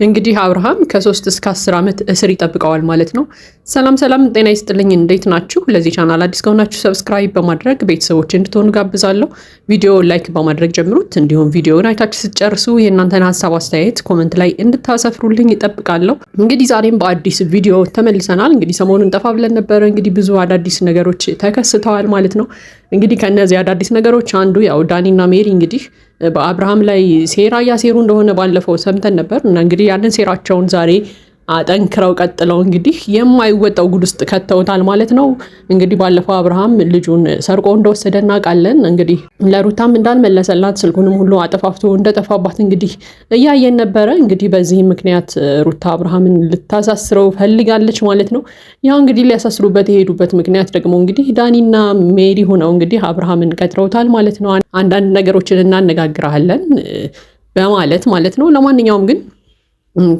እንግዲህ አብርሃም ከ3 እስከ 10 ዓመት እስር ይጠብቀዋል ማለት ነው። ሰላም ጤና ይስጥልኝ፣ እንዴት ናችሁ? ለዚህ ቻናል አዲስ ከሆናችሁ ሰብስክራይብ በማድረግ ቤተሰቦች እንድትሆኑ ጋብዛለሁ። ቪዲዮ ላይክ በማድረግ ጀምሩት። እንዲሁም ቪዲዮውን አይታችሁ ስትጨርሱ የእናንተን ሀሳብ አስተያየት ኮመንት ላይ እንድታሰፍሩልኝ ይጠብቃለሁ። እንግዲህ ዛሬም በአዲስ ቪዲዮ ተመልሰናል። እንግዲህ ሰሞኑን ጠፋ ብለን ነበረ። እንግዲህ ብዙ አዳዲስ ነገሮች ተከስተዋል ማለት ነው። እንግዲህ ከነዚህ አዳዲስ ነገሮች አንዱ ያው ዳኒና ሜሪ እንግዲህ በአብርሃም ላይ ሴራ እያሴሩ እንደሆነ ባለፈው ሰምተን ነበር እና እንግዲህ ያንን ሴራቸውን ዛሬ አጠንክረው ቀጥለው እንግዲህ የማይወጣው ጉድ ውስጥ ከተውታል ማለት ነው። እንግዲህ ባለፈው አብርሃም ልጁን ሰርቆ እንደወሰደ እናውቃለን። እንግዲህ ለሩታም እንዳልመለሰላት ስልኩንም ሁሉ አጠፋፍቶ እንደጠፋባት እንግዲህ እያየን ነበረ። እንግዲህ በዚህ ምክንያት ሩታ አብርሃምን ልታሳስረው ፈልጋለች ማለት ነው። ያው እንግዲህ ሊያሳስሩበት የሄዱበት ምክንያት ደግሞ እንግዲህ ዳኒና ሜሪ ሆነው እንግዲህ አብርሃምን ቀጥረውታል ማለት ነው። አንዳንድ ነገሮችን እናነጋግራለን በማለት ማለት ነው። ለማንኛውም ግን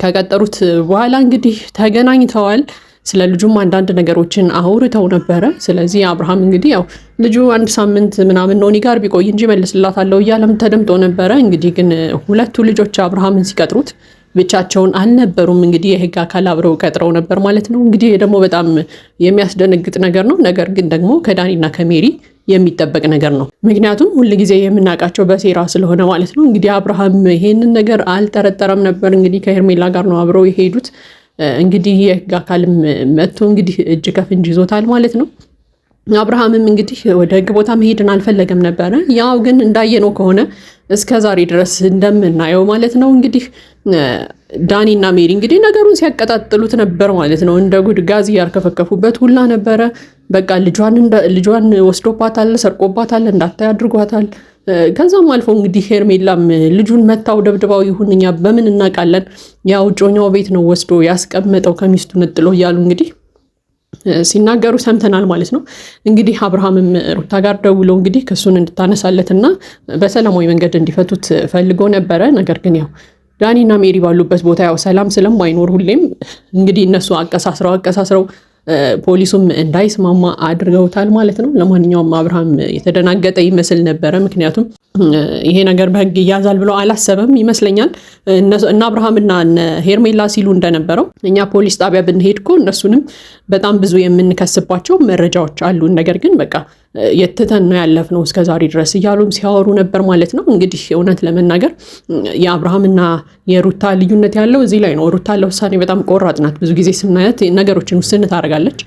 ከቀጠሩት በኋላ እንግዲህ ተገናኝተዋል። ስለ ልጁም አንዳንድ ነገሮችን አውርተው ነበረ። ስለዚህ አብርሃም እንግዲህ ያው ልጁ 1 ሳምንት ምናምን ነው እኔ ጋር ቢቆይ እንጂ መልስላታለሁ እያለም ተደምጦ ነበረ። እንግዲህ ግን ሁለቱ ልጆች አብርሃምን ሲቀጥሩት ብቻቸውን አልነበሩም። እንግዲህ የህግ አካል አብረው ቀጥረው ነበር ማለት ነው። እንግዲህ ደግሞ በጣም የሚያስደነግጥ ነገር ነው። ነገር ግን ደግሞ ከዳኒና ከሜሪ የሚጠበቅ ነገር ነው። ምክንያቱም ሁል ጊዜ የምናውቃቸው በሴራ ስለሆነ ማለት ነው። እንግዲህ አብርሃም ይሄንን ነገር አልጠረጠረም ነበር። እንግዲህ ከሄርሜላ ጋር ነው አብረው የሄዱት። እንግዲህ የህግ አካልም መጥቶ እንግዲህ እጅ ከፍንጅ ይዞታል ማለት ነው። አብርሃምም እንግዲህ ወደ ህግ ቦታ መሄድን አልፈለገም ነበረ። ያው ግን እንዳየነው ከሆነ እስከ ዛሬ ድረስ እንደምናየው ማለት ነው እንግዲህ ዳኒና ሜሪ እንግዲህ ነገሩን ሲያቀጣጥሉት ነበር ማለት ነው። እንደ ጉድ ጋዝ እያርከፈከፉበት ሁላ ነበረ። በቃ ልጇን ወስዶባታል፣ ሰርቆባታል፣ እንዳታይ አድርጓታል። ከዛም አልፎ እንግዲህ ሄርሜላም ልጁን መታው ደብድባው ይሁን እኛ በምን እናውቃለን፣ ያው እጮኛው ቤት ነው ወስዶ ያስቀመጠው ከሚስቱ ነጥሎ እያሉ እንግዲህ ሲናገሩ ሰምተናል ማለት ነው። እንግዲህ አብርሃምም ሩታ ጋር ደውሎ እንግዲህ ክሱን እንድታነሳለትና በሰላማዊ መንገድ እንዲፈቱት ፈልጎ ነበረ። ነገር ግን ያው ዳኒና ሜሪ ባሉበት ቦታ ያው ሰላም ስለማይኖር ሁሌም እንግዲህ እነሱ አቀሳስረው ፖሊሱም እንዳይስማማ አድርገውታል ማለት ነው። ለማንኛውም አብርሃም የተደናገጠ ይመስል ነበረ። ምክንያቱም ይሄ ነገር በህግ ይያዛል ብሎ አላሰበም ይመስለኛል። እና አብርሃምና ሄርሜላ ሲሉ እንደነበረው እኛ ፖሊስ ጣቢያ ብንሄድ እኮ እነሱንም በጣም ብዙ የምንከስባቸው መረጃዎች አሉ፣ ነገር ግን በቃ የትተን ነው ያለፍነው እስከዛሬ ድረስ እያሉም ሲያወሩ ነበር ማለት ነው። እንግዲህ እውነት ለመናገር የአብርሃምና የሩታ ልዩነት ያለው እዚህ ላይ ነው። ሩታ ለውሳኔ በጣም ቆራጥ ናት። ብዙ ጊዜ ስናያት ነገሮችን ውስን ታደርጋለች።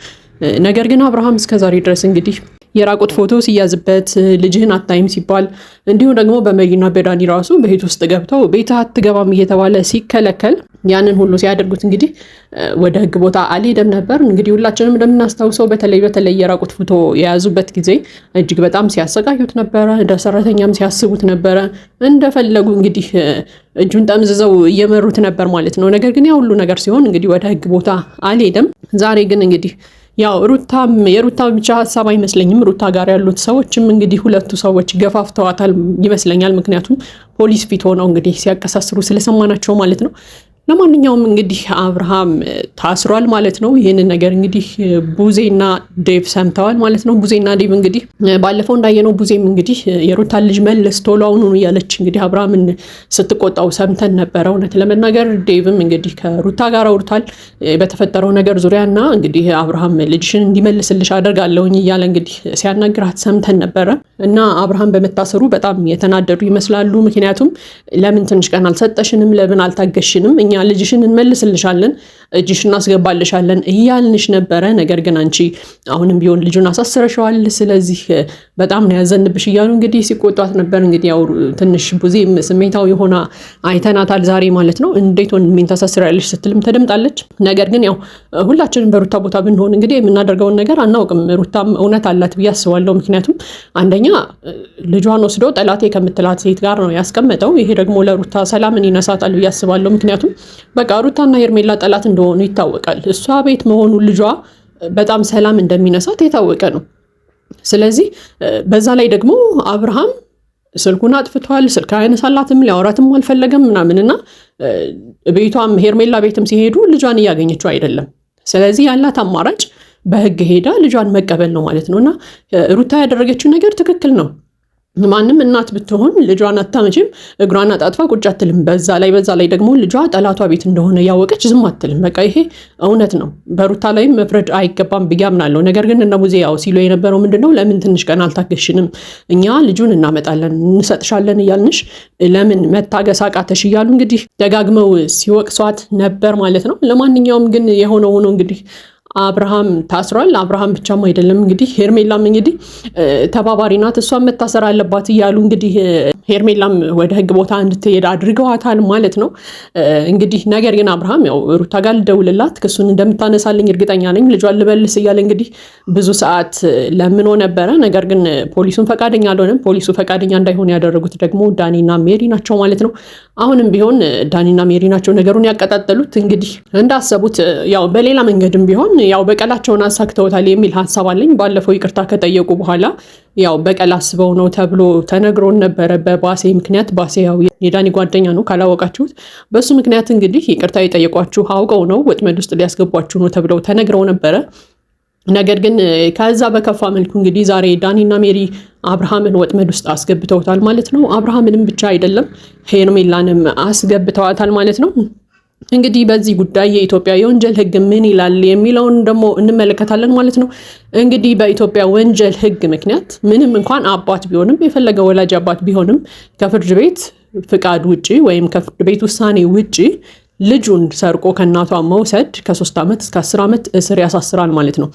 ነገር ግን አብርሃም እስከዛሬ ድረስ እንግዲህ የራቁት ፎቶ ሲያዝበት ልጅህን አታይም ሲባል እንዲሁም ደግሞ በመሪና በዳኒ ራሱ ቤት ውስጥ ገብተው ቤት አትገባም እየተባለ ሲከለከል ያንን ሁሉ ሲያደርጉት እንግዲህ ወደ ህግ ቦታ አልሄደም ነበር። እንግዲህ ሁላችንም እንደምናስታውሰው በተለይ የራቁት ፎቶ የያዙበት ጊዜ እጅግ በጣም ሲያሰቃዩት ነበረ። እንደ ሰራተኛም ሲያስቡት ነበረ። እንደፈለጉ እንግዲህ እጁን ጠምዝዘው እየመሩት ነበር ማለት ነው። ነገር ግን ያ ሁሉ ነገር ሲሆን እንግዲህ ወደ ህግ ቦታ አልሄደም። ዛሬ ግን እንግዲህ ያው የሩታ ብቻ ሀሳብ አይመስለኝም። ሩታ ጋር ያሉት ሰዎችም እንግዲህ ሁለቱ ሰዎች ገፋፍተዋታል ይመስለኛል። ምክንያቱም ፖሊስ ፊት ሆነው እንግዲህ ሲያቀሳስሩ ስለሰማናቸው ማለት ነው። ለማንኛውም እንግዲህ አብርሃም ታስሯል ማለት ነው። ይህንን ነገር እንግዲህ ቡዜና ዴቭ ሰምተዋል ማለት ነው። ቡዜና ዴቭ እንግዲህ ባለፈው እንዳየነው ቡዜም እንግዲህ የሩታን ልጅ መልስ ቶሎ አሁኑ እያለች እንግዲህ አብርሃምን ስትቆጣው ሰምተን ነበረ። እውነት ለመናገር ዴቭም እንግዲህ ከሩታ ጋር አውርቷል በተፈጠረው ነገር ዙሪያና እንግዲህ አብርሃም ልጅሽን እንዲመልስልሽ አደርጋለሁኝ እያለ እንግዲህ ሲያናግራት ሰምተን ነበረ እና አብርሃም በመታሰሩ በጣም የተናደዱ ይመስላሉ። ምክንያቱም ለምን ትንሽ ቀን አልሰጠሽንም? ለምን አልታገሽንም? እኛ ልጅሽን እንመልስልሻለን፣ እጅሽን እናስገባልሻለን እያልንሽ ነበረ። ነገር ግን አንቺ አሁንም ቢሆን ልጁን አሳስረሸዋል። ስለዚህ በጣም ነው ያዘንብሽ እያሉ እንግዲህ ሲቆጧት ነበር። እንግዲህ ያው ትንሽ ቡዜም ስሜታዊ ሆና አይተናታል ዛሬ ማለት ነው። እንዴት ወንድሜን ታሳስሪያለሽ ስትልም ተደምጣለች። ነገር ግን ያው ሁላችንም በሩታ ቦታ ብንሆን እንግዲህ የምናደርገውን ነገር አናውቅም። ሩታም እውነት አላት ብዬ አስባለሁ። ምክንያቱም አንደኛ ልጇን ወስዶ ጠላቴ ከምትላት ሴት ጋር ነው ያስቀመጠው። ይሄ ደግሞ ለሩታ ሰላምን ይነሳታል ብዬ አስባለሁ። ምክንያቱም በቃ ሩታና ሄርሜላ ጠላት እንደሆኑ ይታወቃል። እሷ ቤት መሆኑ ልጇ በጣም ሰላም እንደሚነሳት የታወቀ ነው። ስለዚህ በዛ ላይ ደግሞ አብርሃም ስልኩን አጥፍቷል። ስልክ አያነሳላትም፣ ሊያወራትም አልፈለገም ምናምንና ቤቷም ሄርሜላ ቤትም ሲሄዱ ልጇን እያገኘችው አይደለም። ስለዚህ ያላት አማራጭ በህግ ሄዳ ልጇን መቀበል ነው ማለት ነው። እና ሩታ ያደረገችው ነገር ትክክል ነው። ማንም እናት ብትሆን ልጇን አታመጪም፣ እግሯን አጣጥፋ ቁጭ አትልም። በዛ ላይ ደግሞ ልጇ ጠላቷ ቤት እንደሆነ ያወቀች ዝም አትልም። በቃ ይሄ እውነት ነው። በሩታ ላይም መፍረድ አይገባም ብዬ አምናለሁ። ነገር ግን እነ ሙዜ ያው ሲሉ የነበረው ምንድነው ለምን ትንሽ ቀን አልታገሽንም? እኛ ልጁን እናመጣለን እንሰጥሻለን እያልንሽ ለምን መታገስ አቃተሽ? እያሉ እንግዲህ ደጋግመው ሲወቅሷት ነበር ማለት ነው። ለማንኛውም ግን የሆነው ሆኖ እንግዲህ አብርሃም ታስሯል። አብርሃም ብቻም አይደለም እንግዲህ ሄርሜላም እንግዲህ ተባባሪ ናት፣ እሷም መታሰር አለባት እያሉ እንግዲህ ሄርሜላም ወደ ህግ ቦታ እንድትሄድ አድርገዋታል ማለት ነው። እንግዲህ ነገር ግን አብርሃም ያው ሩታ ጋር ልደውልላት ክሱን እንደምታነሳልኝ እርግጠኛ ነኝ፣ ልጇን ልበልስ እያለ እንግዲህ ብዙ ሰዓት ለምኖ ነበረ። ነገር ግን ፖሊሱን ፈቃደኛ አልሆነም። ፖሊሱ ፈቃደኛ እንዳይሆን ያደረጉት ደግሞ ዳኒና ሜሪ ናቸው ማለት ነው። አሁንም ቢሆን ዳኒና ሜሪ ናቸው ነገሩን ያቀጣጠሉት። እንግዲህ እንዳሰቡት ያው በሌላ መንገድም ቢሆን ያው በቀላቸውን አሳክተውታል የሚል ሀሳብ አለኝ። ባለፈው ይቅርታ ከጠየቁ በኋላ ያው በቀል አስበው ነው ተብሎ ተነግሮን ነበረ። በባሴ ምክንያት ባሴ ያው የዳኒ ጓደኛ ነው ካላወቃችሁት፣ በሱ ምክንያት እንግዲህ ይቅርታ የጠየቋችሁ አውቀው ነው ወጥመድ ውስጥ ሊያስገቧችሁ ነው ተብለው ተነግረው ነበረ። ነገር ግን ከዛ በከፋ መልኩ እንግዲህ ዛሬ ዳኒና ሜሪ አብርሃምን ወጥመድ ውስጥ አስገብተውታል ማለት ነው። አብርሃምንም ብቻ አይደለም ሄርሜላንም አስገብተዋታል ማለት ነው። እንግዲህ በዚህ ጉዳይ የኢትዮጵያ የወንጀል ሕግ ምን ይላል የሚለውን ደግሞ እንመለከታለን ማለት ነው። እንግዲህ በኢትዮጵያ ወንጀል ሕግ ምክንያት ምንም እንኳን አባት ቢሆንም የፈለገ ወላጅ አባት ቢሆንም ከፍርድ ቤት ፍቃድ ውጪ ወይም ከፍርድ ቤት ውሳኔ ውጪ ልጁን ሰርቆ ከእናቷ መውሰድ ከ3 ዓመት እስከ 10 ዓመት እስር ያሳስራል ማለት ነው።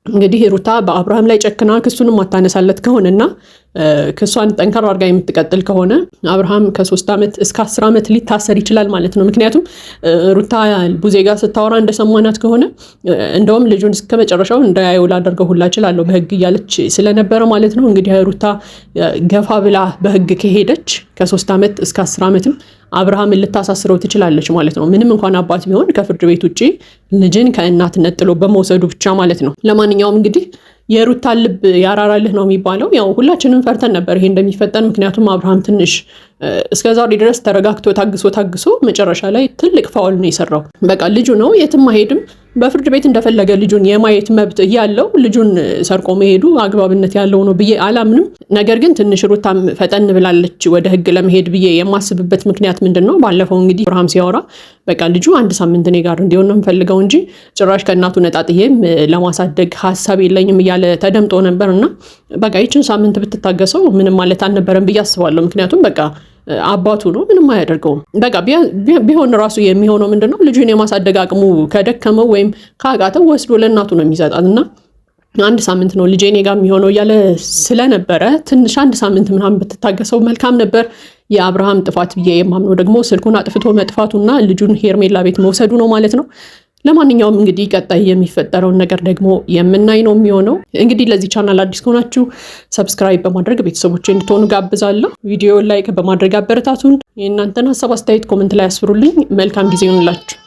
እንግዲህ ሩታ በአብርሃም ላይ ጨክና ክሱንም ማታነሳለት ከሆነና ክሷን ጠንካራ አድርጋ የምትቀጥል ከሆነ አብርሃም ከ3 ዓመት እስከ 10 ዓመት ሊታሰር ይችላል ማለት ነው። ምክንያቱም ሩታ ቡዜ ጋር ስታወራ እንደሰማናት ከሆነ እንደውም ልጁን እስከ መጨረሻው እንዳያየው ላደርገው ሁላ እችላለሁ በህግ እያለች ስለነበረ ማለት ነው። እንግዲህ ሩታ ገፋ ብላ በህግ ከሄደች ከ3 ዓመት እስከ 10 ዓመትም አብርሃምን ልታሳስረው ትችላለች ማለት ነው። ምንም እንኳን አባት ቢሆን ከፍርድ ቤት ውጪ ልጅን ከእናት ነጥሎ በመውሰዱ ብቻ ማለት ነው። ለማንኛውም እንግዲህ የሩታን ልብ ያራራልህ ነው የሚባለው። ያው ሁላችንም ፈርተን ነበር ይሄ እንደሚፈጠን። ምክንያቱም አብርሃም ትንሽ እስከዛሬ ድረስ ተረጋግቶ ታግሶ መጨረሻ ላይ ትልቅ ፋውል ነው የሰራው። በቃ ልጁ ነው የትም አይሄድም። በፍርድ ቤት እንደፈለገ ልጁን የማየት መብት እያለው ልጁን ሰርቆ መሄዱ አግባብነት ያለው ነው ብዬ አላምንም። ነገር ግን ትንሽ ሩታም ፈጠን ብላለች ወደ ህግ ለመሄድ ብዬ የማስብበት ምክንያት ምንድን ነው? ባለፈው እንግዲህ አብርሃም ሲያወራ በቃ ልጁ 1 ሳምንት እኔ ጋር እንዲሆን ነው የምፈልገው እንጂ ጭራሽ ከእናቱ ነጣጥዬም ለማሳደግ ሀሳብ የለኝም እያለ ተደምጦ ነበር። እና በቃ ይችን ሳምንት ብትታገሰው ምንም ማለት አልነበረም ብዬ አስባለሁ። ምክንያቱም በቃ አባቱ ነው፣ ምንም አያደርገውም። በቃ ቢሆን ራሱ የሚሆነው ምንድነው ልጁን የማሳደግ አቅሙ ከደከመው ወይም ካቃተው ወስዶ ለእናቱ ነው የሚሰጣት። እና 1 ሳምንት ነው ልጄ እኔ ጋር የሚሆነው እያለ ስለነበረ ትንሽ 1 ሳምንት ምናምን ብትታገሰው መልካም ነበር። የአብርሃም ጥፋት ብዬ የማምነው ደግሞ ስልኩን አጥፍቶ መጥፋቱና ልጁን ሄርሜላ ቤት መውሰዱ ነው ማለት ነው። ለማንኛውም እንግዲህ ቀጣይ የሚፈጠረውን ነገር ደግሞ የምናይ ነው የሚሆነው። እንግዲህ ለዚህ ቻናል አዲስ ከሆናችሁ ሰብስክራይብ በማድረግ ቤተሰቦች እንድትሆኑ ጋብዛለሁ። ቪዲዮ ላይክ በማድረግ አበረታቱን። የእናንተን ሀሳብ አስተያየት ኮመንት ላይ አስፍሩልኝ። መልካም ጊዜ ይሁንላችሁ።